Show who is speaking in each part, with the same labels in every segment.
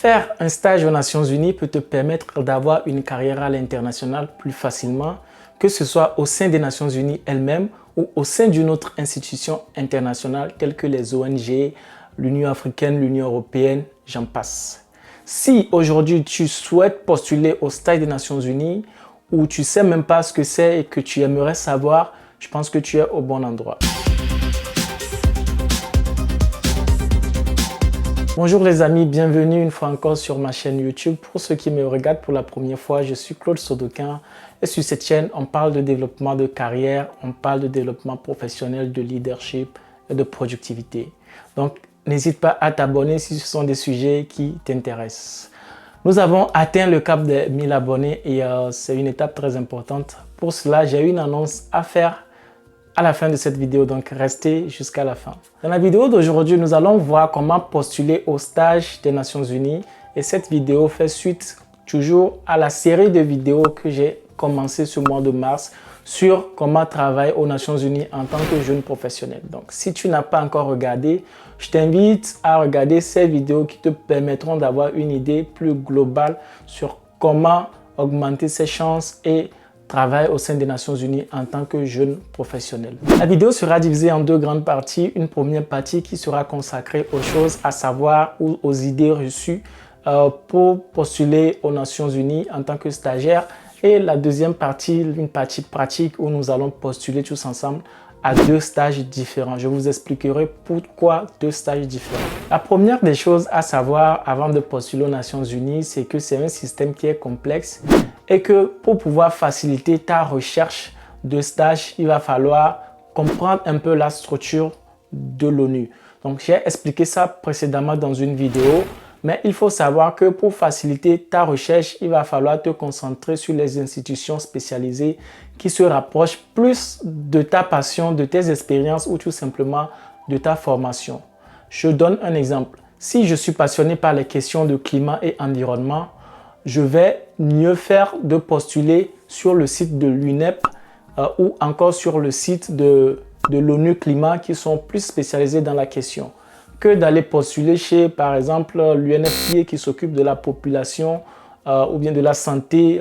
Speaker 1: Faire un stage aux Nations Unies peut te permettre d'avoir une carrière à l'international plus facilement, que ce soit au sein des Nations Unies elles-mêmes ou au sein d'une autre institution internationale telle que les ONG, l'Union africaine, l'Union européenne, j'en passe. Si aujourd'hui tu souhaites postuler au stage des Nations Unies ou tu ne sais même pas ce que c'est et que tu aimerais savoir, je pense que tu es au bon endroit. Bonjour les amis, bienvenue une fois encore sur ma chaîne YouTube. Pour ceux qui me regardent pour la première fois, je suis Claude Sodokin et sur cette chaîne, on parle de développement de carrière, on parle de développement professionnel, de leadership et de productivité. Donc, n'hésite pas à t'abonner si ce sont des sujets qui t'intéressent. Nous avons atteint le cap des 1000 abonnés et c'est une étape très importante. Pour cela, j'ai une annonce à faire à la fin de cette vidéo, donc restez jusqu'à la fin. Dans la vidéo d'aujourd'hui, nous allons voir comment postuler au stage des Nations Unies et cette vidéo fait suite toujours à la série de vidéos que j'ai commencé ce mois de mars sur comment travailler aux Nations Unies en tant que jeune professionnel. Donc, si tu n'as pas encore regardé, je t'invite à regarder ces vidéos qui te permettront d'avoir une idée plus globale sur comment augmenter ses chances et travail au sein des Nations Unies en tant que jeune professionnel. La vidéo sera divisée en deux grandes parties. Une première partie qui sera consacrée aux choses à savoir ou aux idées reçues pour postuler aux Nations Unies en tant que stagiaire. Et la deuxième partie, une partie pratique où nous allons postuler tous ensemble à deux stages différents. Je vous expliquerai pourquoi deux stages différents. La première des choses à savoir avant de postuler aux Nations Unies, c'est que c'est un système qui est complexe et que pour pouvoir faciliter ta recherche de stage, il va falloir comprendre un peu la structure de l'ONU. Donc, j'ai expliqué ça précédemment dans une vidéo, mais il faut savoir que pour faciliter ta recherche, il va falloir te concentrer sur les institutions spécialisées qui se rapprochent plus de ta passion, de tes expériences ou tout simplement de ta formation. Je donne un exemple. Si je suis passionné par les questions de climat et environnement, je vais mieux faire de postuler sur le site de l'UNEP ou encore sur le site de l'ONU Climat qui sont plus spécialisés dans la question que d'aller postuler chez, par exemple, l'UNFPA qui s'occupe de la population ou bien de la santé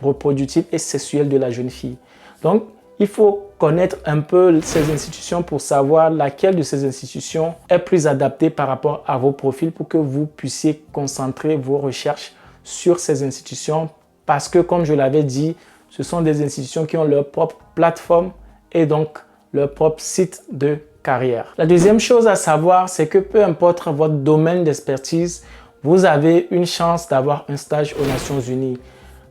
Speaker 1: reproductive et sexuelle de la jeune fille. Donc, il faut connaître un peu ces institutions pour savoir laquelle de ces institutions est plus adaptée par rapport à vos profils pour que vous puissiez concentrer vos recherches sur ces institutions parce que, comme je l'avais dit, ce sont des institutions qui ont leur propre plateforme et donc leur propre site de carrière. La deuxième chose à savoir, c'est que peu importe votre domaine d'expertise, vous avez une chance d'avoir un stage aux Nations Unies.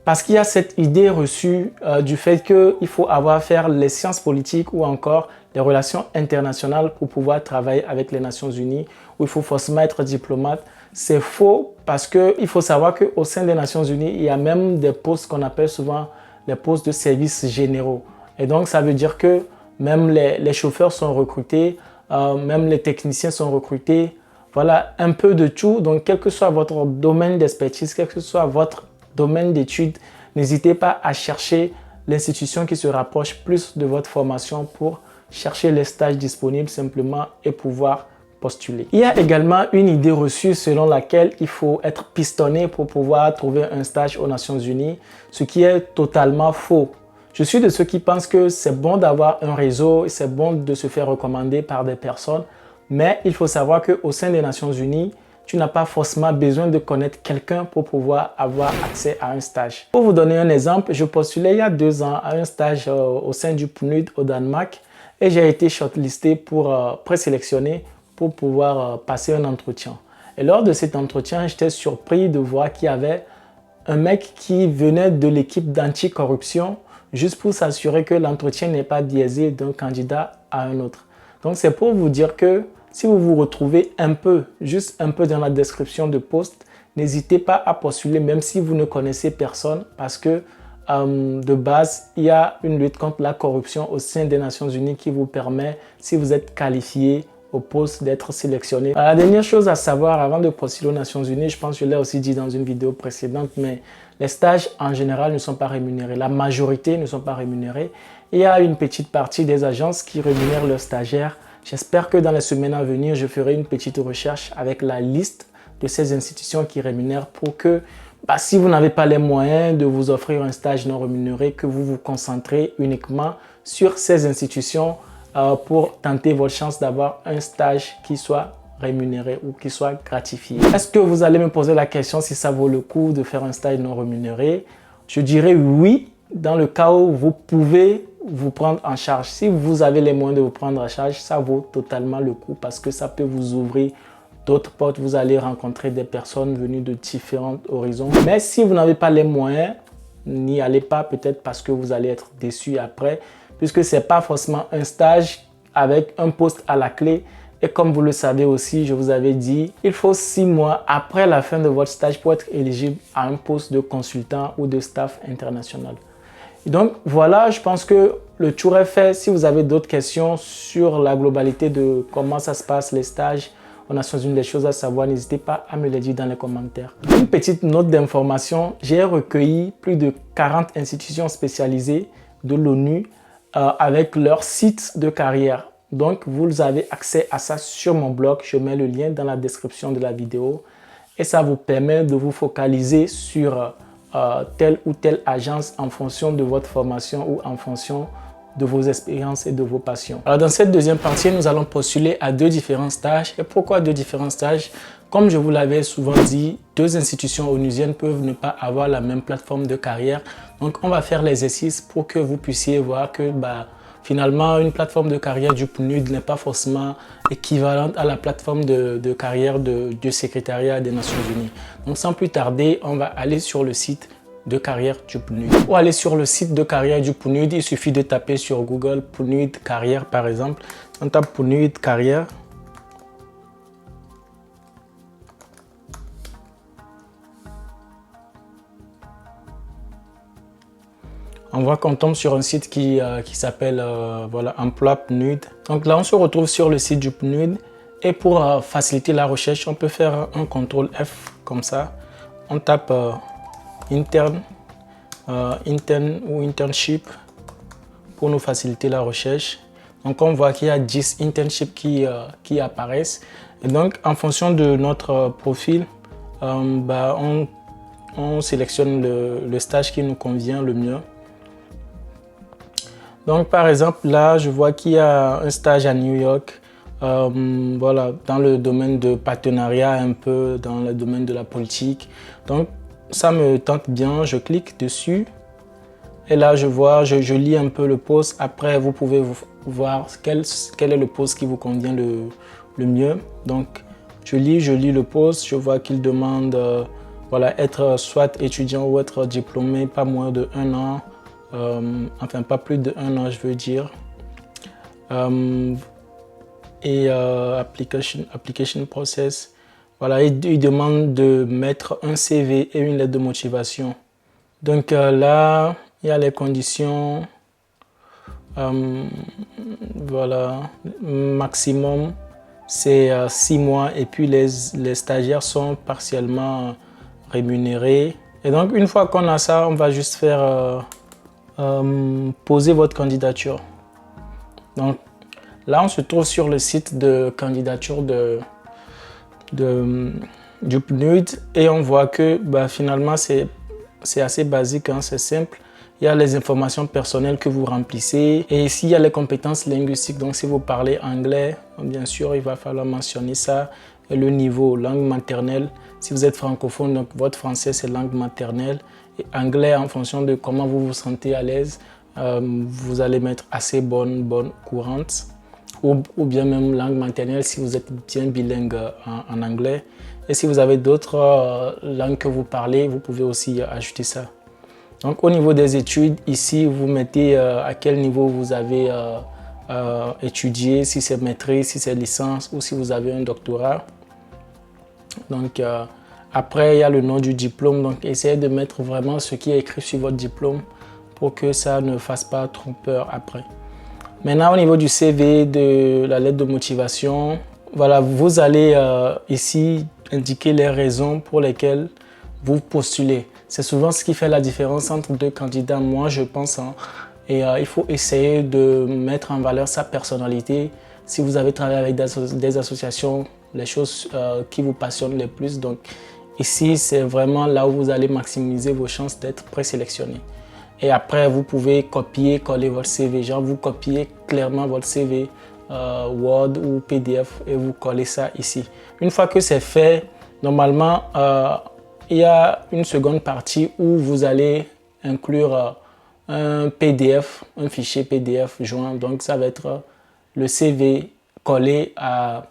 Speaker 1: Parce qu'il y a cette idée reçue du fait qu'il faut avoir faire les sciences politiques ou encore les relations internationales pour pouvoir travailler avec les Nations Unies, où il faut forcément être diplomate. C'est faux parce qu'il faut savoir qu'au sein des Nations Unies, il y a même des postes qu'on appelle souvent les postes de services généraux. Et donc, ça veut dire que même les chauffeurs sont recrutés, même les techniciens sont recrutés. Voilà, un peu de tout. Donc, quel que soit votre domaine d'expertise, quel que soit votre domaine d'études, n'hésitez pas à chercher l'institution qui se rapproche plus de votre formation pour chercher les stages disponibles simplement et pouvoir postuler. Il y a également une idée reçue selon laquelle il faut être pistonné pour pouvoir trouver un stage aux Nations Unies, ce qui est totalement faux. Je suis de ceux qui pensent que c'est bon d'avoir un réseau et c'est bon de se faire recommander par des personnes, mais il faut savoir qu'au sein des Nations Unies, tu n'as pas forcément besoin de connaître quelqu'un pour pouvoir avoir accès à un stage. Pour vous donner un exemple, je postulais il y a 2 ans à un stage au sein du PNUD au Danemark et j'ai été shortlisté pour présélectionné pour pouvoir passer un entretien. Et lors de cet entretien, j'étais surpris de voir qu'il y avait un mec qui venait de l'équipe d'anticorruption juste pour s'assurer que l'entretien n'est pas biaisé d'un candidat à un autre. Donc, c'est pour vous dire que si vous vous retrouvez juste un peu dans la description de poste, n'hésitez pas à postuler même si vous ne connaissez personne parce que de base, il y a une lutte contre la corruption au sein des Nations Unies qui vous permet, si vous êtes qualifié au poste, d'être sélectionné. La dernière chose à savoir avant de postuler aux Nations Unies, je pense que je l'ai aussi dit dans une vidéo précédente, mais les stages en général ne sont pas rémunérés. La majorité ne sont pas rémunérés. Il y a une petite partie des agences qui rémunèrent leurs stagiaires. J'espère que dans les semaines à venir, je ferai une petite recherche avec la liste de ces institutions qui rémunèrent pour que, si vous n'avez pas les moyens de vous offrir un stage non rémunéré, que vous vous concentrez uniquement sur ces institutions pour tenter votre chance d'avoir un stage qui soit rémunéré ou qui soit gratifié. Est-ce que vous allez me poser la question si ça vaut le coup de faire un stage non rémunéré? Je dirais oui, dans le cas où vous pouvez vous prendre en charge. Si vous avez les moyens de vous prendre en charge, ça vaut totalement le coup parce que ça peut vous ouvrir d'autres portes. Vous allez rencontrer des personnes venues de différents horizons. Mais si vous n'avez pas les moyens, n'y allez pas, peut-être parce que vous allez être déçu après, puisque ce n'est pas forcément un stage avec un poste à la clé. Et comme vous le savez aussi, je vous avais dit, il faut 6 mois après la fin de votre stage pour être éligible à un poste de consultant ou de staff international. Et donc voilà, je pense que le tour est fait. Si vous avez d'autres questions sur la globalité de comment ça se passe, les stages aux Nations Unies, des choses à savoir, n'hésitez pas à me les dire dans les commentaires. Une petite note d'information, j'ai recueilli plus de 40 institutions spécialisées de l'ONU avec leur site de carrière. Donc, vous avez accès à ça sur mon blog. Je mets le lien dans la description de la vidéo. Et ça vous permet de vous focaliser sur telle ou telle agence en fonction de votre formation ou en fonction de vos expériences et de vos passions. Alors, dans cette deuxième partie, nous allons postuler à 2 différents stages. Et pourquoi 2 différents stages? Comme je vous l'avais souvent dit, 2 institutions onusiennes peuvent ne pas avoir la même plateforme de carrière. Donc, on va faire l'exercice pour que vous puissiez voir que finalement, une plateforme de carrière du PNUD n'est pas forcément équivalente à la plateforme de carrière du secrétariat des Nations Unies. Donc, sans plus tarder, on va aller sur le site de carrière du PNUD. Pour aller sur le site de carrière du PNUD, il suffit de taper sur Google PNUD carrière par exemple. On tape PNUD carrière. On voit qu'on tombe sur un site qui s'appelle voilà, Emploi PNUD. Donc là, on se retrouve sur le site du PNUD. Et pour faciliter la recherche, on peut faire un CTRL F comme ça. On tape interne ou internship pour nous faciliter la recherche. Donc on voit qu'il y a 10 internships qui apparaissent. Et donc en fonction de notre profil, on sélectionne le stage qui nous convient le mieux. Donc par exemple là je vois qu'il y a un stage à New York, voilà, dans le domaine de partenariat, un peu dans le domaine de la politique. Donc ça me tente bien, je clique dessus et là je vois, je lis un peu le post. Après vous pouvez voir quel est le post qui vous convient le mieux. Donc je lis le post, je vois qu'il demande voilà, être soit étudiant ou être diplômé pas moins de 1 an. Enfin pas plus de 1 an je veux dire, application process, voilà, il demande de mettre un CV et une lettre de motivation. Donc là il y a les conditions, voilà, maximum c'est 6 mois et puis les stagiaires sont partiellement rémunérés. Et donc une fois qu'on a ça, on va juste faire posez votre candidature. Donc là on se trouve sur le site de candidature du PNUD et on voit que finalement c'est assez basique, hein, c'est simple. Il y a les informations personnelles que vous remplissez et ici il y a les compétences linguistiques. Donc si vous parlez anglais, bien sûr il va falloir mentionner ça, et le niveau langue maternelle. Si vous êtes francophone, donc votre français c'est langue maternelle. Et anglais, en fonction de comment vous vous sentez à l'aise, vous allez mettre assez bonne, courante, ou bien même langue maternelle si vous êtes bien bilingue en anglais. Et si vous avez d'autres langues que vous parlez, vous pouvez aussi ajouter ça. Donc au niveau des études, ici vous mettez à quel niveau vous avez étudié, si c'est maîtrise, si c'est licence ou si vous avez un doctorat. Donc après, il y a le nom du diplôme, donc essayez de mettre vraiment ce qui est écrit sur votre diplôme pour que ça ne fasse pas trop peur après. Maintenant, au niveau du CV, de la lettre de motivation, voilà, vous allez ici indiquer les raisons pour lesquelles vous postulez. C'est souvent ce qui fait la différence entre 2 candidats, moi je pense, hein. Et il faut essayer de mettre en valeur sa personnalité. Si vous avez travaillé avec des associations les choses qui vous passionnent le plus. Donc ici, c'est vraiment là où vous allez maximiser vos chances d'être présélectionné. Et après, vous pouvez copier, coller votre CV. Genre, vous copiez clairement votre CV Word ou PDF et vous collez ça ici. Une fois que c'est fait, normalement, il y a une seconde partie où vous allez inclure un PDF, un fichier PDF joint. Donc, ça va être le CV collé à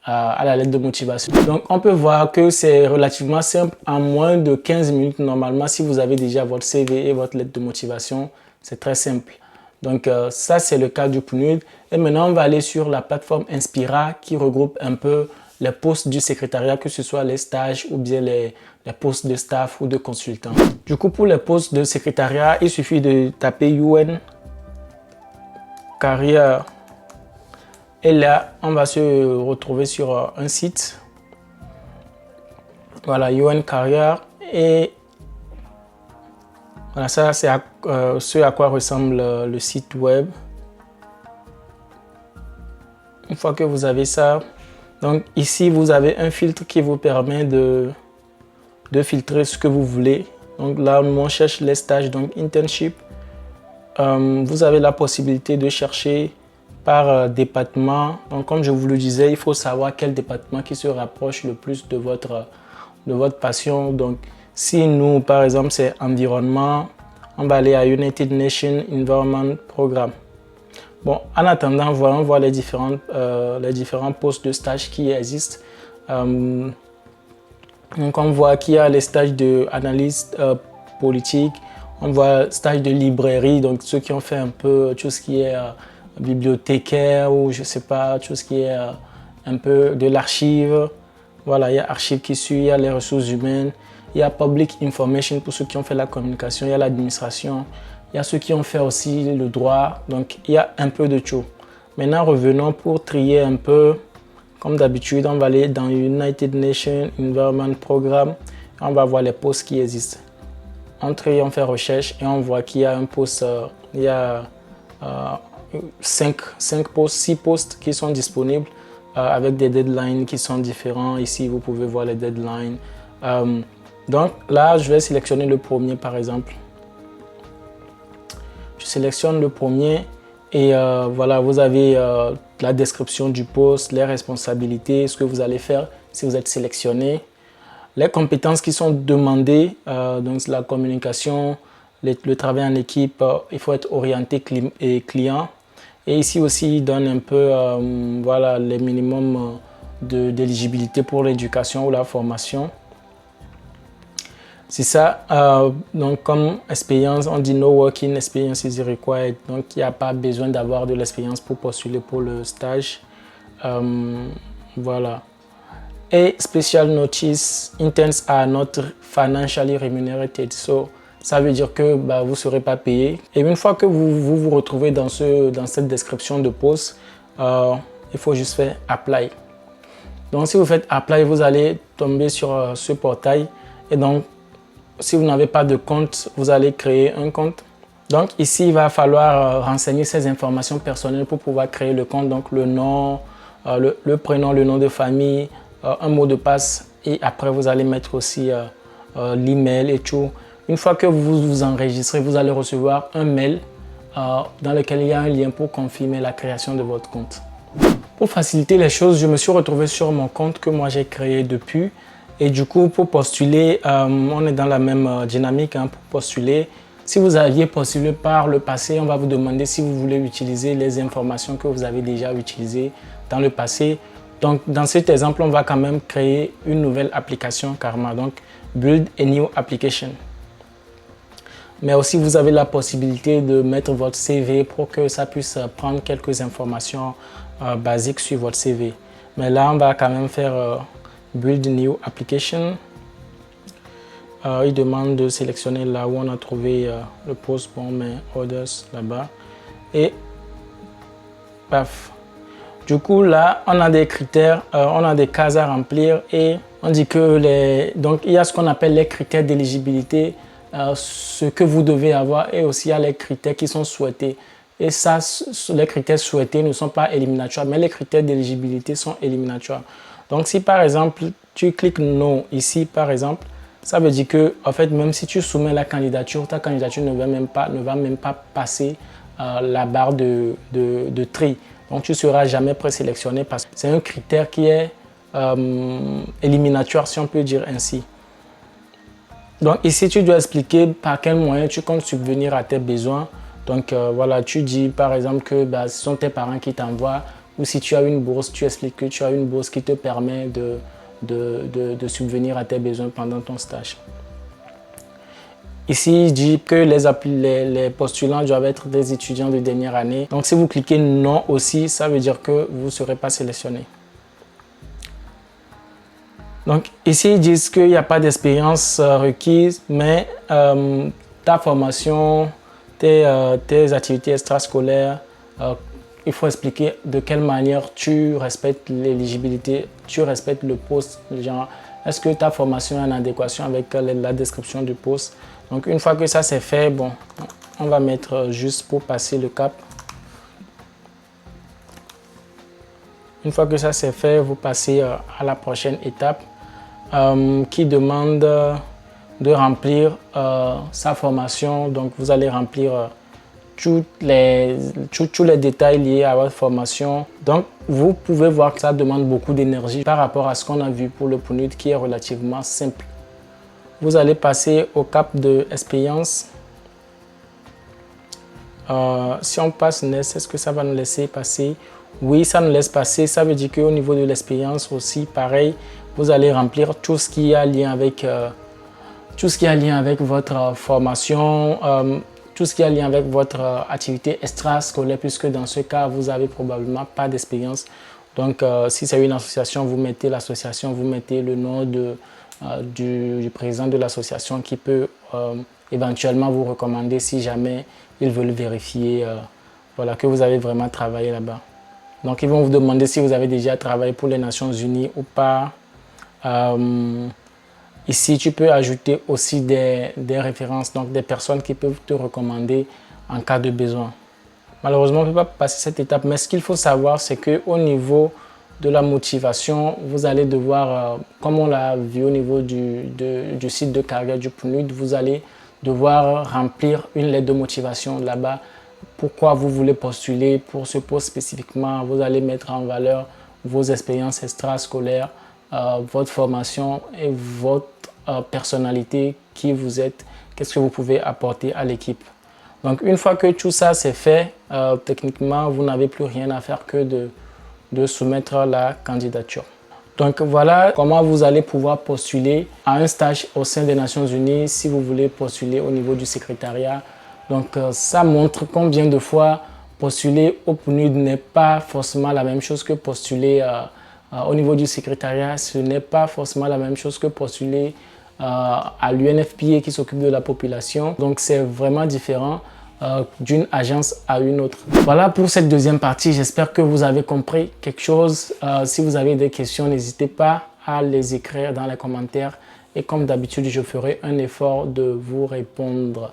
Speaker 1: la lettre de motivation. Donc, on peut voir que c'est relativement simple. En moins de 15 minutes, normalement, si vous avez déjà votre CV et votre lettre de motivation, c'est très simple. Donc, ça, c'est le cas du PNUD. Et maintenant, on va aller sur la plateforme Inspira qui regroupe un peu les postes du secrétariat, que ce soit les stages ou bien les postes de staff ou de consultant. Du coup, pour les postes de secrétariat, il suffit de taper UN Carrière. Et là, on va se retrouver sur un site. Voilà, UN Carrière. Et voilà, ça, c'est ce à quoi ressemble le site web. Une fois que vous avez ça, donc ici, vous avez un filtre qui vous permet de filtrer ce que vous voulez. Donc là, on cherche les stages, donc internship. Vous avez la possibilité de chercher par département. Donc comme je vous le disais, il faut savoir quel département qui se rapproche le plus de votre passion. Donc si nous, par exemple, c'est environnement, on va aller à United Nations Environment Programme. Bon, en attendant, voyons voir les différents postes de stage qui existent. Donc on voit qu'il y a les stages d'analyste politique, on voit stage de librairie, donc ceux qui ont fait un peu tout ce qui est bibliothécaire ou je sais pas, tout ce qui est un peu de l'archive. Voilà, il y a archive qui suit, il y a les ressources humaines, il y a public information pour ceux qui ont fait la communication, il y a l'administration, il y a ceux qui ont fait aussi le droit, donc il y a un peu de tout. Maintenant, revenons pour trier un peu. Comme d'habitude, on va aller dans United Nations Environment Programme. On va voir les postes qui existent. On trie, on fait recherche et on voit qu'il y a un poste, il y a 6 postes qui sont disponibles avec des deadlines qui sont différents. Ici, vous pouvez voir les deadlines. Donc là, je vais sélectionner le premier par exemple. Je sélectionne le premier. Et voilà, vous avez la description du poste, les responsabilités, ce que vous allez faire si vous êtes sélectionné, les compétences qui sont demandées, donc la communication, le travail en équipe, il faut être orienté client. Et ici aussi, il donne un peu voilà, les minimums d'éligibilité pour l'éducation ou la formation. C'est ça, donc comme expérience, on dit no working experience is required, donc il n'y a pas besoin d'avoir de l'expérience pour postuler pour le stage. Voilà. Et special notice, interns are not financially remunerated, so ça veut dire que vous ne serez pas payé. Et une fois que vous retrouvez dans cette description de poste, il faut juste faire apply. Donc si vous faites apply, vous allez tomber sur ce portail et donc si vous n'avez pas de compte, vous allez créer un compte. Donc ici, il va falloir renseigner ces informations personnelles pour pouvoir créer le compte. Donc le nom, le prénom, le nom de famille, un mot de passe. Et après, vous allez mettre aussi l'email et tout. Une fois que vous vous enregistrez, vous allez recevoir un mail dans lequel il y a un lien pour confirmer la création de votre compte. Pour faciliter les choses, je me suis retrouvé sur mon compte que moi j'ai créé depuis. Et du coup, pour postuler, on est dans la même dynamique pour postuler. Si vous aviez postulé par le passé, on va vous demander si vous voulez utiliser les informations que vous avez déjà utilisées dans le passé. Donc, dans cet exemple, on va quand même créer une nouvelle application Karma. Donc, Build a new application. Mais aussi, vous avez la possibilité de mettre votre CV pour que ça puisse prendre quelques informations basiques sur votre CV. Mais là, on va quand même faire Build New Application. Il demande de sélectionner là où on a trouvé le poste, bon, mais Others là-bas. Et paf. Du coup, là, on a des critères, on a des cases à remplir et on dit que donc il y a ce qu'on appelle les critères d'éligibilité, ce que vous devez avoir, et aussi il y a les critères qui sont souhaités. Et ça, les critères souhaités ne sont pas éliminatoires, mais les critères d'éligibilité sont éliminatoires. Donc si par exemple, tu cliques non ici par exemple, ça veut dire que en fait, même si tu soumets la candidature, ta candidature ne va même pas passer la barre de tri. Donc tu ne seras jamais présélectionné parce que c'est un critère qui est éliminatoire, si on peut dire ainsi. Donc ici, tu dois expliquer par quel moyen tu comptes subvenir à tes besoins. Donc voilà, tu dis par exemple que ce sont tes parents qui t'envoient, ou si tu as une bourse, tu expliques que tu as une bourse qui te permet de subvenir à tes besoins pendant ton stage. Ici, il dit que les postulants doivent être des étudiants de dernière année. Donc si vous cliquez non aussi, ça veut dire que vous ne serez pas sélectionné. Donc ici, ils disent qu'il n'y a pas d'expérience requise, mais ta formation, tes activités extrascolaires, il faut expliquer de quelle manière tu respectes l'éligibilité, tu respectes le poste. Genre, est-ce que ta formation est en adéquation avec la description du poste? Donc une fois que ça c'est fait, bon, on va mettre juste pour passer le cap. Une fois que ça c'est fait, vous passez à la prochaine étape qui demande de remplir sa formation. Donc vous allez remplir tous les détails liés à votre formation. Donc vous pouvez voir que ça demande beaucoup d'énergie par rapport à ce qu'on a vu pour le PNUD qui est relativement simple. Vous allez passer au cap de expérience. Si on passe NES, est-ce que ça va nous laisser passer? Oui, ça nous laisse passer. Ça veut dire qu'au niveau de l'expérience aussi, pareil, vous allez remplir tout ce qui a lien avec, votre formation, tout ce qui a lien avec votre activité extrascolaire, puisque dans ce cas, vous n'avez probablement pas d'expérience. Donc, si c'est une association, vous mettez l'association, vous mettez le nom du président de l'association qui peut éventuellement vous recommander si jamais ils veulent vérifier voilà, que vous avez vraiment travaillé là-bas. Donc, ils vont vous demander si vous avez déjà travaillé pour les Nations Unies ou pas. Ici, tu peux ajouter aussi des références, donc des personnes qui peuvent te recommander en cas de besoin. Malheureusement, on ne peut pas passer cette étape, mais ce qu'il faut savoir, c'est qu'au niveau de la motivation, vous allez devoir, comme on l'a vu au niveau du site de carrière du PNUD, vous allez devoir remplir une lettre de motivation là-bas. Pourquoi vous voulez postuler pour ce poste spécifiquement? Vous allez mettre en valeur vos expériences extrascolaires, votre formation et votre personnalité, qui vous êtes, qu'est-ce que vous pouvez apporter à l'équipe. Donc une fois que tout ça c'est fait, techniquement vous n'avez plus rien à faire que de soumettre la candidature. Donc voilà comment vous allez pouvoir postuler à un stage au sein des Nations Unies si vous voulez postuler au niveau du secrétariat. Donc ça montre combien de fois postuler au PNUD n'est pas forcément la même chose que postuler au niveau du secrétariat. Ce n'est pas forcément la même chose que postuler à l'UNFPA qui s'occupe de la population. Donc c'est vraiment différent d'une agence à une autre. Voilà pour cette deuxième partie. J'espère que vous avez compris quelque chose. Si vous avez des questions, n'hésitez pas à les écrire dans les commentaires. Et comme d'habitude, je ferai un effort de vous répondre.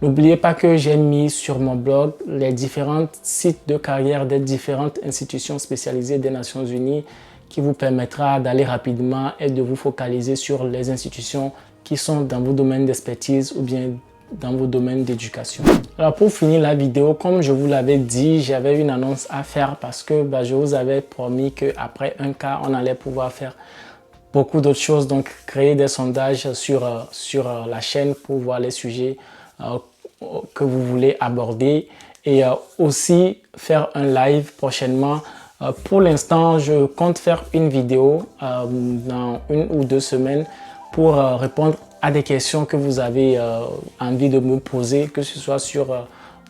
Speaker 1: N'oubliez pas que j'ai mis sur mon blog les différents sites de carrière des différentes institutions spécialisées des Nations Unies qui vous permettra d'aller rapidement et de vous focaliser sur les institutions qui sont dans vos domaines d'expertise ou bien dans vos domaines d'éducation. Alors pour finir la vidéo, comme je vous l'avais dit, j'avais une annonce à faire parce que je vous avais promis qu'après un cas, on allait pouvoir faire beaucoup d'autres choses. Donc créer des sondages sur la chaîne pour voir les sujets que vous voulez aborder et aussi faire un live prochainement. Pour l'instant, je compte faire une vidéo dans 1 ou 2 semaines pour répondre à des questions que vous avez envie de me poser, que ce soit sur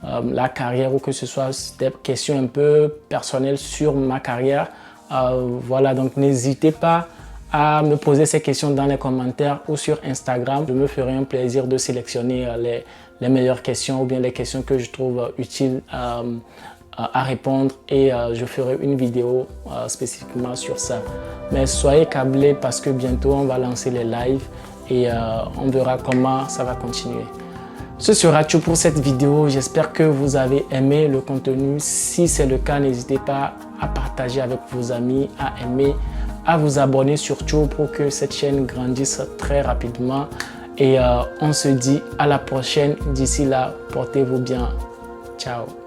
Speaker 1: la carrière ou que ce soit des questions un peu personnelles sur ma carrière. Voilà, donc n'hésitez pas à me poser ces questions dans les commentaires ou sur Instagram. Je me ferai un plaisir de sélectionner les meilleures questions ou bien les questions que je trouve utiles à répondre et je ferai une vidéo spécifiquement sur ça. Mais soyez câblés parce que bientôt on va lancer les lives et on verra comment ça va continuer. Ce sera tout pour cette vidéo. J'espère que vous avez aimé le contenu. Si c'est le cas, n'hésitez pas à partager avec vos amis, à aimer à vous abonner surtout pour que cette chaîne grandisse très rapidement. Et on se dit à la prochaine. D'ici là, portez-vous bien. Ciao.